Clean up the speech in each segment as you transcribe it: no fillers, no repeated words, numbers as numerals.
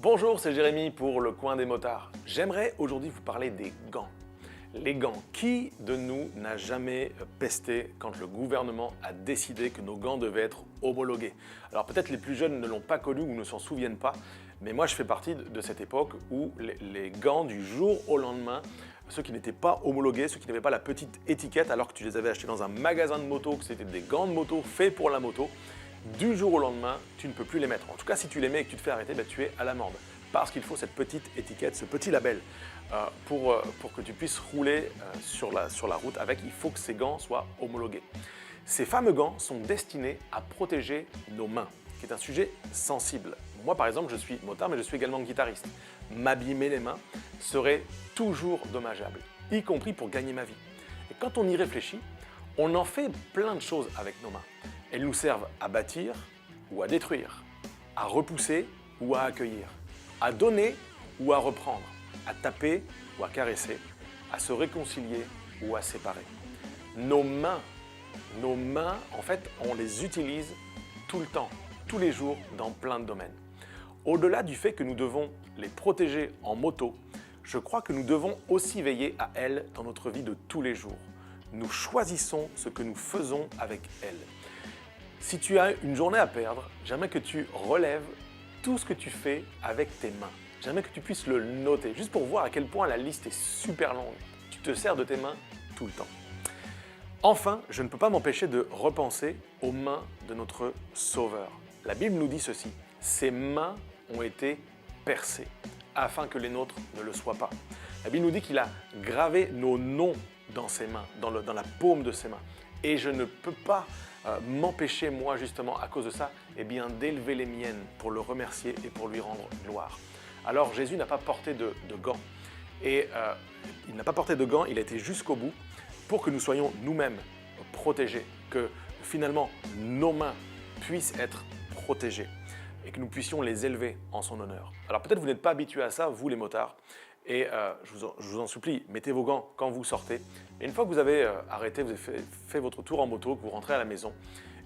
Bonjour, c'est Jérémy pour Le Coin des Motards. J'aimerais aujourd'hui vous parler des gants. Les gants, qui de nous n'a jamais pesté quand le gouvernement a décidé que nos gants devaient être homologués? Alors peut-être les plus jeunes ne l'ont pas connu ou ne s'en souviennent pas, mais moi je fais partie de cette époque où les gants du jour au lendemain, ceux qui n'étaient pas homologués, ceux qui n'avaient pas la petite étiquette alors que tu les avais achetés dans un magasin de moto, que c'était des gants de moto faits pour la moto, du jour au lendemain, tu ne peux plus les mettre. En tout cas, si tu les mets et que tu te fais arrêter, tu es à l'amende. Parce qu'il faut cette petite étiquette, ce petit label. Pour que tu puisses rouler sur la route avec, il faut que ces gants soient homologués. Ces fameux gants sont destinés à protéger nos mains, qui est un sujet sensible. Moi, par exemple, je suis motard, mais je suis également guitariste. M'abîmer les mains serait toujours dommageable, y compris pour gagner ma vie. Et quand on y réfléchit, on en fait plein de choses avec nos mains. Elles nous servent à bâtir ou à détruire, à repousser ou à accueillir, à donner ou à reprendre, à taper ou à caresser, à se réconcilier ou à séparer. Nos mains, en fait, on les utilise tout le temps, tous les jours, dans plein de domaines. Au-delà du fait que nous devons les protéger en moto, je crois que nous devons aussi veiller à elles dans notre vie de tous les jours. Nous choisissons ce que nous faisons avec elles. Si tu as une journée à perdre, j'aimerais que tu relèves tout ce que tu fais avec tes mains. J'aimerais que tu puisses le noter, juste pour voir à quel point la liste est super longue. Tu te sers de tes mains tout le temps. Enfin, je ne peux pas m'empêcher de repenser aux mains de notre Sauveur. La Bible nous dit ceci: ses mains ont été percées, afin que les nôtres ne le soient pas. La Bible nous dit qu'il a gravé nos noms dans ses mains, dans la paume de ses mains. Et je ne peux pas m'empêcher, moi, justement, à cause de ça, d'élever les miennes pour le remercier et pour lui rendre gloire. Alors, Jésus n'a pas porté de gants. Et il n'a pas porté de gants, il a été jusqu'au bout pour que nous soyons nous-mêmes protégés, que finalement, nos mains puissent être protégées et que nous puissions les élever en son honneur. Alors peut-être vous n'êtes pas habitués à ça, vous les motards, et je vous en supplie, mettez vos gants quand vous sortez. Et une fois que vous avez arrêté, vous avez fait votre tour en moto, que vous rentrez à la maison,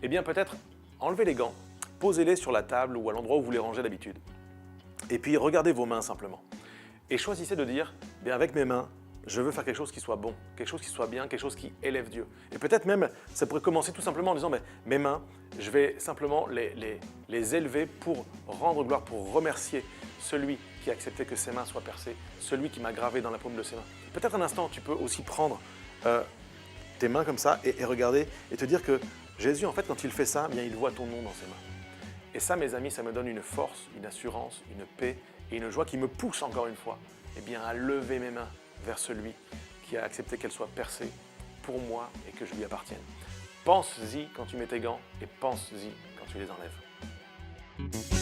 eh bien peut-être enlevez les gants, posez-les sur la table ou à l'endroit où vous les rangez d'habitude. Et puis regardez vos mains simplement. Et choisissez de dire, bien avec mes mains, je veux faire quelque chose qui soit bon, quelque chose qui soit bien, quelque chose qui élève Dieu. Et peut-être même, ça pourrait commencer tout simplement en disant, mes mains, je vais simplement les élever pour rendre gloire, pour remercier celui qui a accepté que ses mains soient percées, celui qui m'a gravé dans la paume de ses mains. Peut-être un instant, tu peux aussi prendre tes mains comme ça et regarder et te dire que Jésus, en fait, quand il fait ça, bien, il voit ton nom dans ses mains. Et ça, mes amis, ça me donne une force, une assurance, une paix et une joie qui me pousse encore une fois à lever mes mains vers celui qui a accepté qu'elles soient percées pour moi et que je lui appartienne. Pense-y quand tu mets tes gants et pense-y quand tu les enlèves.